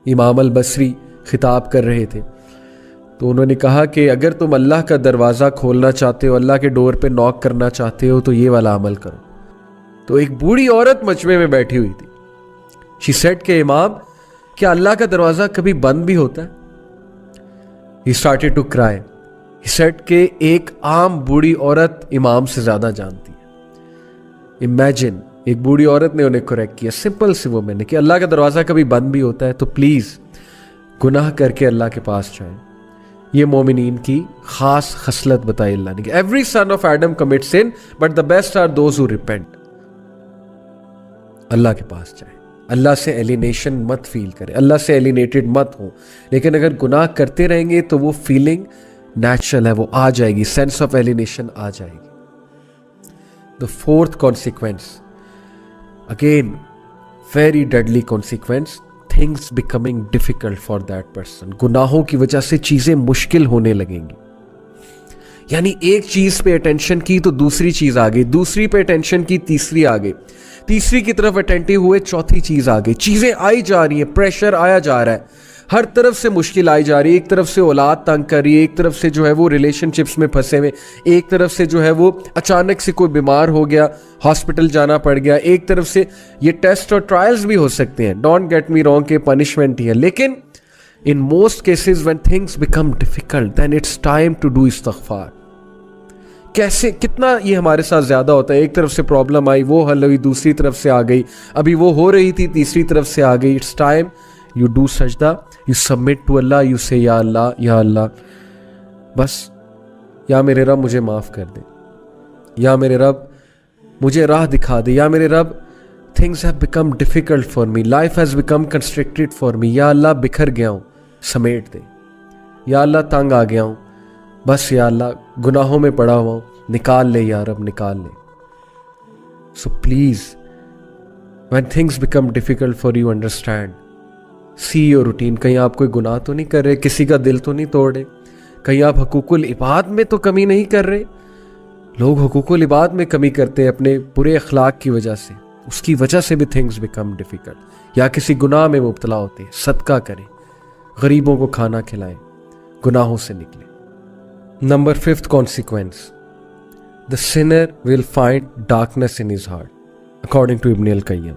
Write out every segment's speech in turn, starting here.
امام البصری خطاب کر رہے تھے، تو انہوں نے کہا کہ اگر تم اللہ کا دروازہ کھولنا چاہتے ہو، اللہ کے ڈور پہ نوک کرنا چاہتے ہو، تو یہ والا عمل کرو. تو ایک بوڑھی عورت مجمع میں بیٹھی ہوئی تھی. شی سیڈ کہ امام، کیا اللہ کا دروازہ کبھی بند بھی ہوتا ہے؟ He started to cry. He said کہ ایک عام بوڑھی عورت امام سے زیادہ جانتی ہے. امیجن، ایک بوڑھی عورت نے انہیں کریکٹ کیا، سمپل سی وہ میں نے کہ اللہ کا دروازہ کبھی بند بھی ہوتا ہے، تو پلیز گناہ کر کے اللہ کے پاس جائیں. یہ مومنین کی خاص خصلت بتائی اللہ نے کہ every son of Adam commit sin but the best are those who repent. اللہ کے پاس جائیں، اللہ سے ایلینیشن مت فیل کریں، اللہ سے ایلینیٹڈ مت ہوں. لیکن اگر گناہ کرتے رہیں گے تو وہ فیلنگ نیچرل ہے، وہ آ جائے گی، سینس آف ایلینیشن آ جائے گی. The fourth consequence, again very deadly consequence, things becoming difficult for that person. گناہوں کی وجہ سے چیزیں مشکل ہونے لگیں گی. یعنی ایک چیز پہ اٹینشن کی تو دوسری چیز آ گئی، دوسری پہ اٹینشن کی تیسری آ گئی، تیسری کی طرف اٹینٹیو ہوئے چوتھی چیز آ گئی. چیزیں آئی جا رہی ہیں، پریشر آیا جا رہا ہے، ہر طرف سے مشکل آئی جا رہی ہے. ایک طرف سے اولاد تنگ کر رہی ہے، ایک طرف سے جو ہے وہ ریلیشن شپس میں پھنسے ہوئے، ایک طرف سے جو ہے وہ اچانک سے کوئی بیمار ہو گیا، ہاسپٹل جانا پڑ گیا، ایک طرف سے یہ ٹیسٹ اور ٹرائلز بھی ہو سکتے ہیں، ڈونٹ گیٹ می رانگ کہ پنشمنٹ ہی ہے. لیکن in most cases when things become difficult then it's time to do استغفار. کیسے کتنا یہ ہمارے ساتھ زیادہ ہوتا ہے، ایک طرف سے پرابلم آئی، وہ حل ہوئی، دوسری طرف سے آ گئی، ابھی وہ ہو رہی تھی، تیسری طرف سے آ گئی. اٹس ٹائم یو ڈو سجدہ، you submit to Allah, you say یا اللہ، یا اللہ بس، یا میرے رب مجھے معاف کر دے، یا میرے رب مجھے راہ دکھا دے، یا میرے رب things have become difficult for me, life has become constricted for me, یا اللہ بکھر گیا ہوں، سمیٹ دے، یا اللہ تنگ آ گیا ہوں، بس یا اللہ گناہوں میں پڑا ہوا ہوں، نکال لے یا رب، نکال لے. So please when things become difficult for you, understand, see your routine. کہیں آپ کوئی گناہ تو نہیں کر رہے، کسی کا دل تو نہیں توڑ رہے، کہیں آپ حقوق العباد میں تو کمی نہیں کر رہے. لوگ حقوق العباد میں کمی کرتے ہیں اپنے برے اخلاق کی وجہ سے، اس کی وجہ سے بھی things become difficult. یا کسی گناہ میں مبتلا ہوتے ہیں، صدقہ کریں، غریبوں کو کھانا کھلائیں، گناہوں سے نکلیں. Number 5th consequence, the sinner will find darkness in his heart, according to ابن القیم.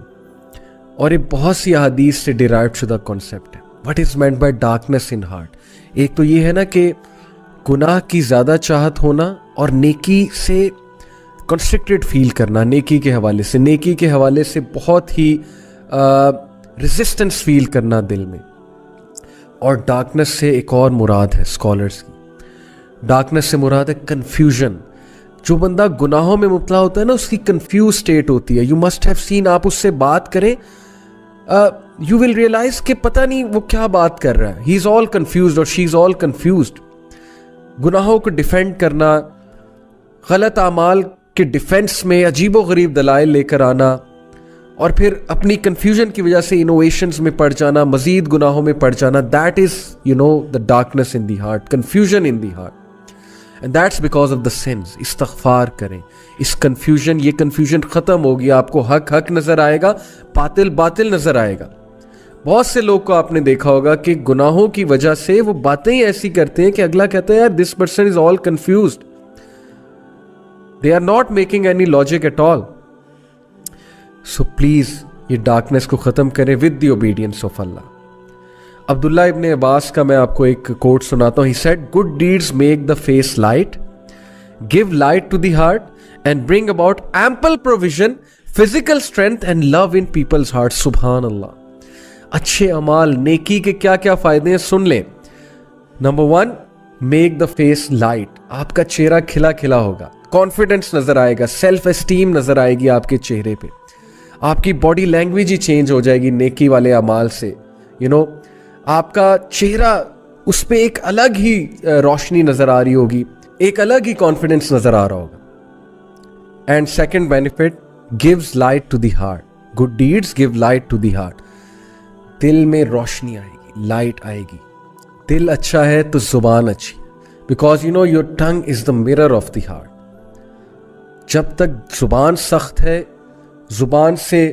اور یہ بہت سی احادیث سے ڈیرائیوڈ شدہ کانسیپٹ ہے. What is meant by darkness in heart؟ ایک تو یہ ہے نا کہ گناہ کی زیادہ چاہت ہونا اور نیکی سے کنسٹرکٹڈ فیل کرنا، نیکی کے حوالے سے، نیکی کے حوالے سے بہت ہی ریزسٹنس فیل کرنا دل میں. اور ڈارکنس سے ایک اور مراد ہے اسکالرس کی، ڈارکنس سے مراد ہے کنفیوژن. جو بندہ گناہوں میں مبتلا ہوتا ہے نا، اس کی کنفیوز اسٹیٹ ہوتی ہے. یو مسٹ ہیو سین، آپ اس سے بات کریں، یو ول ریئلائز کہ پتہ نہیں وہ کیا بات کر رہا ہے. ہی از آل کنفیوزڈ اور شی از آل کنفیوزڈ. گناہوں کو ڈیفینڈ کرنا، غلط اعمال کے ڈیفینس میں عجیب و غریب دلائل لے کر آنا، اور پھر اپنی کنفیوژن کی وجہ سے انوویشنز میں پڑ جانا، مزید گناہوں میں پڑ جانا. That is the darkness in the heart, confusion in the heart. And that's because of the sins. استغفار کریں. اس کنفیوژن، یہ کنفیوژن ختم ہوگی، آپ کو حق حق نظر آئے گا، باطل باطل نظر آئے گا. بہت سے لوگ کو آپ نے دیکھا ہوگا کہ گناہوں کی وجہ سے وہ باتیں ایسی کرتے ہیں کہ اگلا کہتا ہے یار this person is all confused. They are not making any logic at all. So please یہ ڈارکنس کو ختم کریں with the obedience of Allah. عبداللہ ابن عباس کا میں آپ کو ایک کوٹ سناتا ہوں. He said, good deeds make the face light, give light to the heart, and bring about ample provision, physical strength and love in people's hearts. سبحان اللہ. اچھے اعمال، نیکی کے کیا کیا فائدے ہیں سن لیں. Number 1، make the face light. آپ کا چہرہ کھلا کھلا ہوگا، کانفیڈنس نظر آئے گا، سیلف اسٹیم نظر آئے گی آپ کے چہرے پہ. آپ کی باڈی لینگویج ہی چینج ہو جائے گی نیکی والے اعمال سے. آپ کا چہرہ، اس پہ ایک الگ ہی روشنی نظر آ رہی ہوگی، ایک الگ ہی کانفیڈنس نظر آ رہا ہوگا. And second benefit, gives light to the heart. good deeds give light to the heart. دل میں روشنی آئے گی، لائٹ آئے گی. دل اچھا ہے تو زبان اچھی، because your tongue is the mirror of the heart. جب تک زبان سخت ہے، زبان سے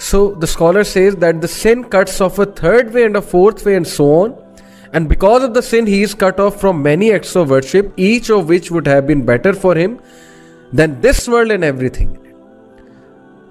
So the scholar says that the sin cuts off a third way and a fourth way and so on, and because of the sin he is cut off from many acts of worship, each of which would have been better for him than this world and everything in it।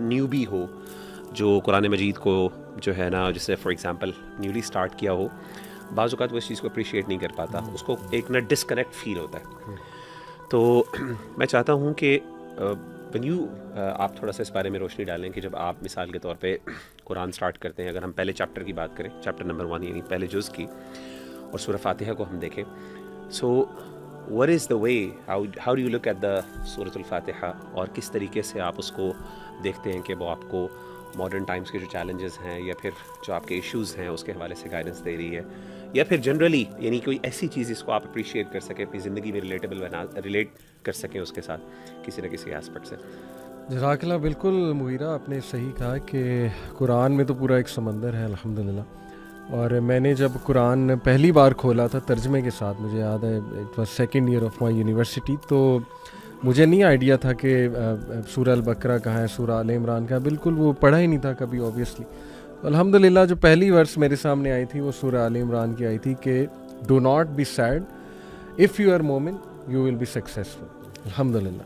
نیوبی ہو جو قرآن مجید کو جو ہے نا، جسے for example newly start کیا ہو، بعض اوقات وہ اس چیز کو اپریشیٹ نہیں کر پاتا، اس کو ایک نا ڈسکنیکٹ فیل ہوتا ہے. تو میں چاہتا ہوں کہ آپ تھوڑا سا اس بارے میں روشنی ڈالیں کہ جب آپ مثال کے طور پہ قرآن سٹارٹ کرتے ہیں، اگر ہم پہلے چیپٹر کی بات کریں، چیپٹر نمبر 1 یعنی پہلے جز کی، اور سورہ فاتحہ کو ہم دیکھیں، سو what is the way, how do you look at the سورۃ الفاتحہ، اور کس طریقے سے آپ اس کو دیکھتے ہیں کہ وہ آپ کو ماڈرن ٹائمز کے جو چیلنجز ہیں یا پھر جو آپ کے ایشوز ہیں اس کے حوالے سے گائیڈنس دے رہی ہے، یا پھر جنرلی یعنی کوئی ایسی چیز جس کو آپ اپریشیٹ کر سکیں، اپنی زندگی میں ریلیٹ کر سکیں اس کے ساتھ کسی نہ کسی ایسپیکٹ سے. جزاک اللہ. بالکل مغیرہ، آپ نے صحیح کہا کہ قرآن میں تو پورا ایک سمندر ہے الحمدللہ. اور میں نے جب قرآن پہلی بار کھولا تھا ترجمے کے ساتھ، مجھے یاد ہے it was second year of my university, تو مجھے نہیں آئیڈیا تھا کہ سورہ البقرہ کہاں ہے، سورہ آل عمران کہاں ہے، بالکل وہ پڑھا ہی نہیں تھا کبھی اوبیسلی. الحمدللہ جو پہلی ورس میرے سامنے آئی تھی وہ سورہ آل عمران کی آئی تھی کہ do not be sad if you are مومن یو ول بی سکسیزفل. الحمدللہ.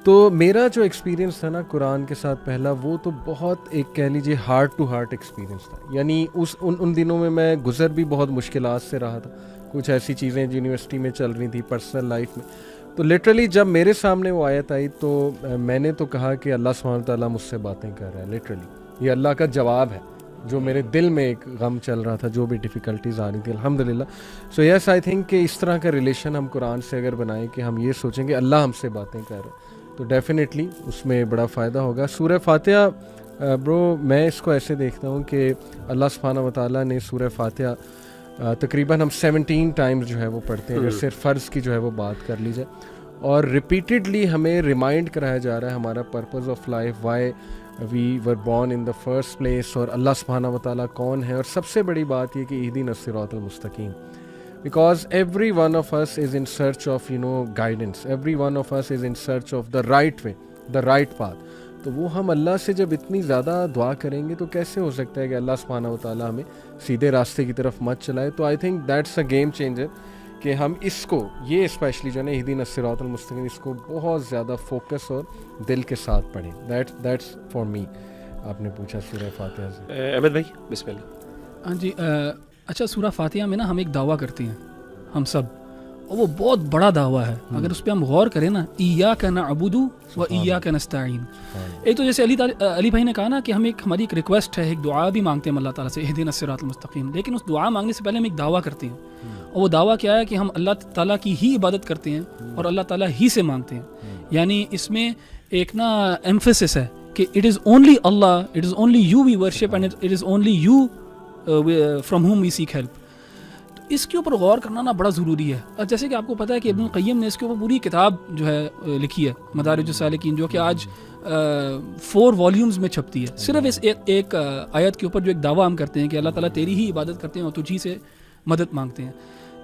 تو میرا جو ایکسپیرینس تھا نا قرآن کے ساتھ پہلا، وہ تو بہت ایک کہہ لیجیے ہارٹ ٹو ہارٹ ایکسپیرینس تھا. یعنی ان دنوں میں گزر بھی بہت مشکلات سے رہا تھا، کچھ ایسی چیزیں یونیورسٹی میں چل رہی تھیں، پرسنل لائف میں. تو لٹرلی جب میرے سامنے وہ آیت آئی تو میں نے تو کہا کہ اللہ سبحانہ تعالیٰ مجھ سے باتیں کر رہا ہے. لٹرلی یہ اللہ کا جواب ہے جو میرے دل میں ایک غم چل رہا تھا، جو بھی ڈیفیکلٹیز آ رہی تھی. الحمدللہ. سو یس آئی تھنک کہ اس طرح کا ریلیشن ہم قرآن سے اگر بنائیں کہ ہم یہ سوچیں کہ اللہ ہم سے باتیں کر رہا ہے، تو ڈیفینیٹلی اس میں بڑا فائدہ ہوگا. سورہ فاتحہ برو، میں اس کو ایسے دیکھتا ہوں کہ اللہ سبحانہ و تعالیٰ نے سورہ فاتحہ تقریباً ہم 17 ٹائمز جو ہے وہ پڑھتے ہیں، اگر صرف فرض کی جو ہے وہ بات کر لی جائے، اور ریپیٹیڈلی ہمیں ریمائنڈ کرایا جا رہا ہے ہمارا purpose of life, why we were born in the first place, اور اللہ سبحانہ و تعالیٰ کون ہے. اور سب سے بڑی بات یہ کہ اہدنا الصراط المستقیم، because every one of us is in search of guidance, every one of us is in search of the right way, the right path. تو وہ ہم اللہ سے جب اتنی زیادہ دعا کریں گے تو کیسے ہو سکتا ہے کہ اللہ سبحانہ و تعالیٰ ہمیں سیدھے راستے کی طرف مت چلائے. تو I think that's a game changer کہ ہم اس کو، یہ اسپیشلی جو ہے نا اہدنا الصراط المستقیم، اس کو بہت زیادہ فوکس اور دل کے ساتھ پڑھیں. That's for me. آپ نے پوچھا سورہ فاتحہ سے. احمد بھائی بسم اللہ. ہاں جی. اچھا، سورہ فاتحہ میں نا ہم ایک دعویٰ کرتے ہیں ہم سب، اور وہ بہت بڑا دعویٰ ہے. اگر اس پہ ہم غور کریں نا، ایاک نعبد و ایاک نستعین. ایک تو جیسے علی بھائی نے کہا نا کہ ہماری ایک ریکویسٹ ہے، ایک دعا بھی مانگتے ہیں اللہ تعالیٰ سے، اہدنا الصراط المستقیم. لیکن اس دعا مانگنے سے پہلے ہم ایک دعویٰ کرتے ہیں، اور وہ دعویٰ کیا ہے کہ ہم اللہ تعالیٰ کی ہی عبادت کرتے ہیں اور اللہ تعالیٰ ہی سے مانگتے ہیں. یعنی اس میں ایک نا ایمفیسس ہے کہ it is only Allah, it is only you we worship, and it is only you from whom we seek help. تو اس کے اوپر غور کرنا نا بڑا ضروری ہے. جیسے کہ آپ کو پتہ ہے کہ ابن القیم نے اس کے اوپر پوری کتاب جو ہے لکھی ہے، مدارج السالکین، جو کہ آج 4 والیومز میں چھپتی ہے، صرف اس ایک آیت کے اوپر جو ایک دعویٰ ہم کرتے ہیں کہ اللہ تعالیٰ تیری ہی عبادت کرتے ہیں اور تجھی سے مدد مانگتے ہیں.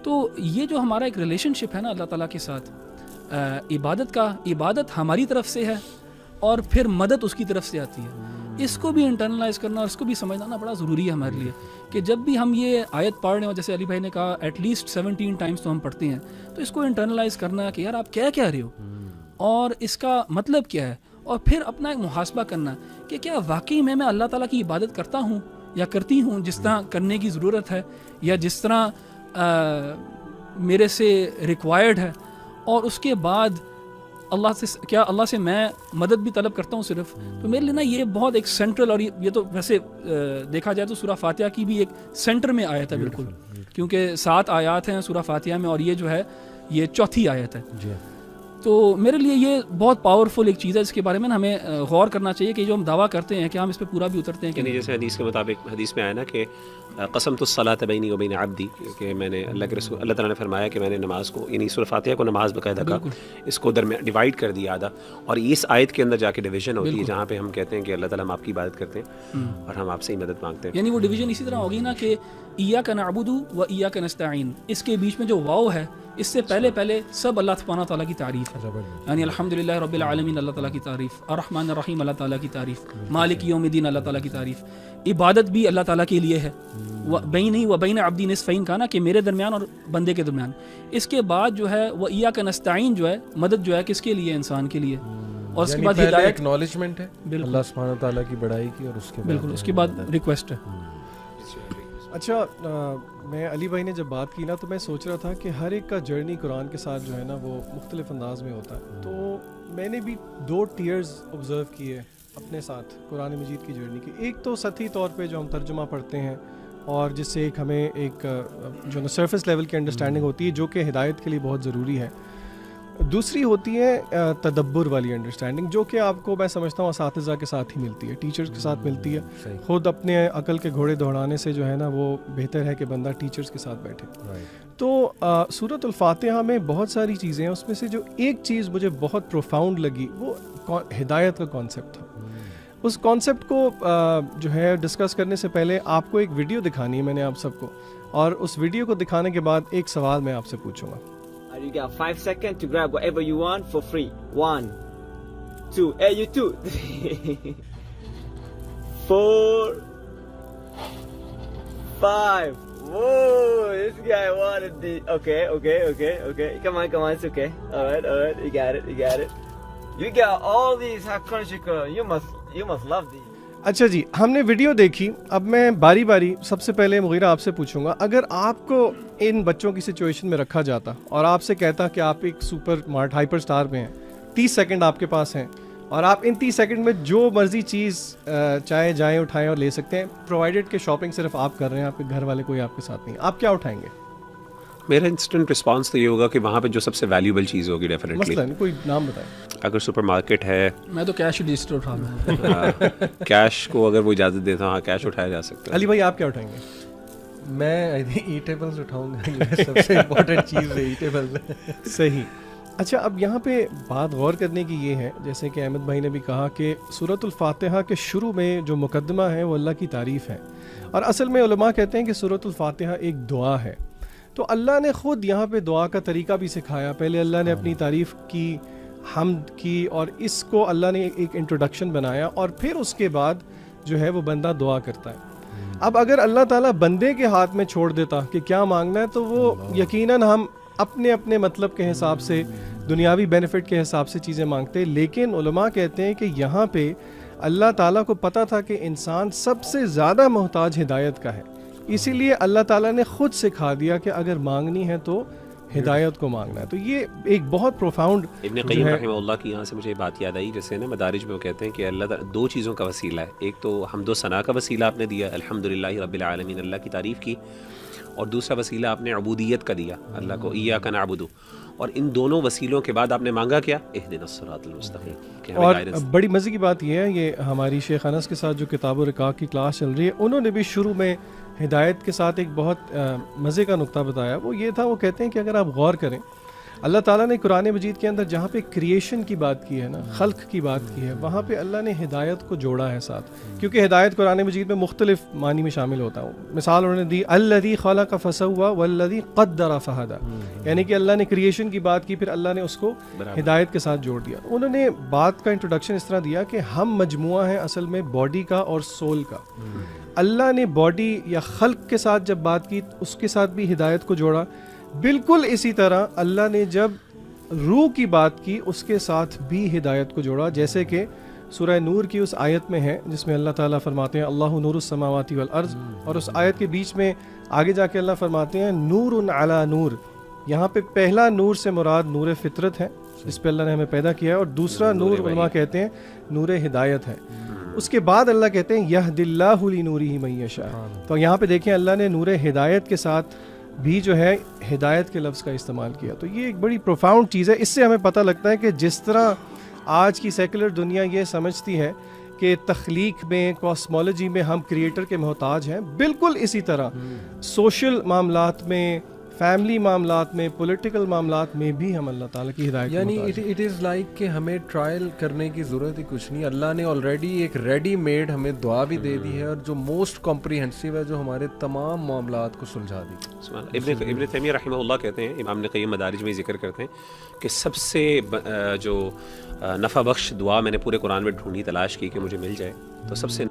تو یہ جو ہمارا ایک ریلیشن شپ ہے نا اللہ تعالیٰ کے ساتھ، عبادت ہماری طرف سے ہے اور پھر مدد اس کی طرف سے آتی ہے. اس کو بھی انٹرنلائز کرنا اور اس کو بھی سمجھنا نا بڑا ضروری ہے ہمارے لیے کہ جب بھی ہم یہ آیت پڑھ رہے ہیں، جیسے علی بھائی نے کہا ایٹ لیسٹ 17 ٹائمز تو ہم پڑھتے ہیں، تو اس کو انٹرنلائز کرنا کہ یار آپ کیا کہہ رہے ہو اور اس کا مطلب کیا ہے، اور پھر اپنا ایک محاسبہ کرنا کہ کیا واقعی میں اللہ تعالیٰ کی عبادت کرتا ہوں یا کرتی ہوں جس طرح کرنے کی ضرورت ہے یا جس طرح میرے سے ریکوائرڈ ہے. اور اس کے بعد اللہ سے میں مدد بھی طلب کرتا ہوں صرف. تو میرے لیے نا یہ بہت ایک سینٹرل، اور یہ تو ویسے دیکھا جائے تو سورہ فاتحہ کی بھی ایک سینٹر میں آیت ہے بالکل، کیونکہ 7 آیات ہیں سورہ فاتحہ میں اور یہ جو ہے یہ 4تھی آیت ہے. تو میرے لیے یہ بہت پاورفل ایک چیز ہے، اس کے بارے میں ہمیں غور کرنا چاہیے کہ جو ہم دعویٰ کرتے ہیں کہ ہم اس پہ پورا بھی اترتے ہیں. یعنی جیسے حدیث کے مطابق، حدیث میں آیا نا کہ قسمت الصلاۃ بینی و بین عبدی، کہ میں نے اللہ تعالیٰ نے فرمایا کہ میں نے نماز کو، یعنی سورہ فاتحہ کو نماز باقاعدہ کا اس کو درمیان ڈیوائڈ کر دیا آدھا، اور اس آیت کے اندر جا کے ڈویژن ہوتی ہے جہاں پہ ہم کہتے ہیں کہ اللہ تعالیٰ ہم آپ کی عبادت کرتے ہیں اور ہم آپ سے ہی مدد مانگتے ہیں. یعنی وہ ڈویژن اسی طرح ہوگی نا کہ ایاک نعبد و ایاک نستعین، اس کے بیچ میں جو واو ہے اس سے پہلے سب اللہ سبحانہ تعالیٰ کی تعریف ہے. یعنی الحمدللہ رب العالمین اللہ تعالیٰ کی تعریف، الرحمن الرحیم اللہ تعالیٰ کی تعریف، مالک یوم الدین اللہ تعالیٰ کی تعریف. عبادت بھی اللہ تعالیٰ کے لیے ہے. بینی و بین عبدی نصفین کہا نا کہ میرے درمیان اور بندے کے درمیان. اس کے بعد جو ہے وہ ایاک نستعین جو ہے، مدد جو ہے کس کے لیے؟ انسان کے لیے. اور اس کے بعد ہدایت ایکنالجمنٹ ہے اللہ سبحانہ تعالیٰ کی بڑائی کی، اور اس کے بعد بالکل اس کے بعد ریکویسٹ ہے. اچھا میں علی بھائی نے جب بات کی نا تو میں سوچ رہا تھا کہ ہر ایک کا جرنی قرآن کے ساتھ جو ہے نا وہ مختلف انداز میں ہوتا ہے. تو میں نے بھی 2 ٹیئرز آبزرو کیے اپنے ساتھ قرآن مجید کی جرنی کی. ایک تو سطحی طور پہ جو ہم ترجمہ پڑھتے ہیں اور جس سے ایک ہمیں ایک جو نا سرفیس لیول کی انڈرسٹینڈنگ ہوتی ہے جو کہ ہدایت کے لیے بہت ضروری ہے. دوسری ہوتی ہے تدبر والی انڈرسٹینڈنگ جو کہ آپ کو میں سمجھتا ہوں اساتذہ کے ساتھ ہی ملتی ہے، ٹیچرز کے ساتھ ملتی ہے. خود اپنے عقل کے گھوڑے دوڑانے سے جو ہے نا وہ بہتر ہے کہ بندہ ٹیچرز کے ساتھ بیٹھے. تو سورۃ الفاتحہ میں بہت ساری چیزیں ہیں، اس میں سے جو ایک چیز مجھے بہت پروفاؤنڈ لگی وہ ہدایت کا کانسیپٹ تھا. اس کانسیپٹ کو جو ہے ڈسکس کرنے سے پہلے آپ کو ایک ویڈیو دکھانی ہے میں نے آپ سب کو، اور اس ویڈیو کو دکھانے کے بعد ایک سوال میں آپ سے پوچھوں گا. You got 5 seconds to grab whatever you want for free. 1, 2, hey you too. 4, 5. Whoa, this guy wanted the. Okay. Come on, it's okay. All right, you got it. You got all these Hakonshika. You must love these. اچھا جی، ہم نے video دیکھی. اب میں باری باری سب سے پہلے مغیرہ آپ سے پوچھوں گا، اگر آپ کو ان بچوں کی سچویشن میں رکھا جاتا اور آپ سے کہتا کہ آپ ایک سپر مارٹ ہائپر سٹار میں ہیں، 30 سیکنڈ آپ کے پاس ہیں اور آپ ان 30 سیکنڈ میں جو مرضی چیز چاہے جائیں اٹھائیں اور لے سکتے ہیں، پرووائڈیڈ کہ شاپنگ صرف آپ کر رہے ہیں، آپ کے گھر والے کوئی آپ کے ساتھ نہیں، آپ کیا اٹھائیں گے؟ میرا انسٹنٹ رسپانس تو یہ ہوگا کہ وہاں پہ جو سب سے ویلیوبل چیز ہوگی ڈیفینیٹلی. مثلاً کوئی نام بتائیں. اگر سپر مارکیٹ ہے، میں تو کیش رجسٹر اٹھا لوں. کیش کو اگر وہ اجازت دیتا ہوں، ہاں کیش اٹھایا جا سکتا ہے. علی بھائی آپ کیا اٹھائیں گے؟ میں ایٹیبلز اٹھاؤں گا، سب سے امپورٹنٹ چیز ہے ایٹیبلز. صحیح. اچھا اب یہاں پہ بات غور کرنے کی یہ ہے، جیسے کہ احمد بھائی نے بھی کہا کہ سورۃ الفاتحہ کے شروع میں جو مقدمہ ہے وہ اللہ کی تعریف ہے، اور اصل میں علماء کہتے ہیں کہ سورۃ الفاتحہ ایک دعا ہے. تو اللہ نے خود یہاں پہ دعا کا طریقہ بھی سکھایا. پہلے اللہ نے اپنی تعریف کی، حمد کی، اور اس کو اللہ نے ایک انٹروڈکشن بنایا، اور پھر اس کے بعد جو ہے وہ بندہ دعا کرتا ہے. اب اگر اللہ تعالیٰ بندے کے ہاتھ میں چھوڑ دیتا کہ کیا مانگنا ہے، تو وہ یقیناً ہم اپنے مطلب کے حساب سے، دنیاوی بینیفٹ کے حساب سے چیزیں مانگتے. لیکن علماء کہتے ہیں کہ یہاں پہ اللہ تعالیٰ کو پتہ تھا کہ انسان سب سے زیادہ محتاج ہدایت کا ہے، اسی لیے اللہ تعالیٰ نے خود سکھا دیا کہ اگر مانگنی ہے تو ہدایت کو مانگنا ہے. تو یہ ایک بہت پروفاؤنڈ ابن قیم رحمہ اللہ کی یہاں سے مجھے بات یاد آئی، جیسے نا مدارج میں وہ کہتے ہیں کہ اللہ تعالیٰ 2 چیزوں کا وسیلہ ہے. ایک تو حمد و ثنا کا وسیلہ آپ نے دیا، الحمدللہ رب العالمین، اللہ کی تعریف کی، اور دوسرا وسیلہ آپ نے عبودیت کا دیا، اللہ کو ایاک نعبد. اور ان دونوں وسیلوں کے بعد آپ نے مانگا کیا؟ اہدنا الصراط المستقیم. اور بڑی مزے کی بات یہ ہے، یہ ہماری شیخ انس کے ساتھ جو کتاب و رقاق کی کلاس چل رہی ہے، انہوں نے بھی شروع میں ہدایت کے ساتھ ایک بہت مزے کا نقطہ بتایا. وہ یہ تھا، وہ کہتے ہیں کہ اگر آپ غور کریں، اللہ تعالیٰ نے قرآن مجید کے اندر جہاں پہ کریشن کی بات کی ہے نا، خلق کی بات کی ہے، وہاں پہ اللہ نے ہدایت کو جوڑا ہے ساتھ، کیونکہ ہدایت قرآن مجید میں مختلف معنی میں شامل ہوتا ہے. مثال انہوں نے دی الذی خلق فسوى والذی قدر فہدی، یعنی کہ اللہ نے کریشن کی بات کی، پھر اللہ نے اس کو ہدایت کے ساتھ جوڑ دیا. انہوں نے بات کا انٹروڈکشن اس طرح دیا کہ ہم مجموعہ ہیں اصل میں باڈی کا اور سول کا. اللہ نے باڈی یا خلق کے ساتھ جب بات کی، اس کے ساتھ بھی ہدایت کو جوڑا. بالکل اسی طرح اللہ نے جب روح کی بات کی، اس کے ساتھ بھی ہدایت کو جوڑا، جیسے کہ سورہ نور کی اس آیت میں ہے جس میں اللہ تعالیٰ فرماتے ہیں اللہ نور السماوات والارض، اور اس آیت کے بیچ میں آگے جا کے اللہ فرماتے ہیں نور علی نور. یہاں پہ پہلا نور سے مراد نور فطرت ہے جس پہ اللہ نے ہمیں پیدا کیا ہے، اور دوسرا نور علماء کہتے ہیں نور ہدایت ہے. اس کے بعد اللہ کہتے ہیں یہد اللہ لنورہ من یشاء. تو یہاں پہ دیکھیں اللہ نے نور ہدایت کے ساتھ بھی جو ہے ہدایت کے لفظ کا استعمال کیا. تو یہ ایک بڑی پروفاؤنڈ چیز ہے. اس سے ہمیں پتہ لگتا ہے کہ جس طرح آج کی سیکولر دنیا یہ سمجھتی ہے کہ تخلیق میں، کاسمولوجی میں ہم کریٹر کے محتاج ہیں، بالکل اسی طرح سوشل معاملات میں، فیملی معاملات میں، پولیٹیکل معاملات میں بھی ہم اللہ تعالیٰ کی ہدایت یعنی اٹ از لائک کہ ہمیں ٹرائل کرنے کی ضرورت ہی کچھ نہیں. اللہ نے آلریڈی ایک ریڈی میڈ ہمیں دعا بھی دے دی ہے، اور جو موسٹ کمپریہنسو ہے، جو ہمارے تمام معاملات کو سلجھا دی. ابن تیمیہ رحمہ اللہ کہتے ہیں، امام ابن قیم مدارج میں ذکر کرتے ہیں کہ سب سے جو نفع بخش دعا میں نے پورے قرآن میں ڈھونڈی، تلاش کی کہ مجھے مل جائے، تو سب سے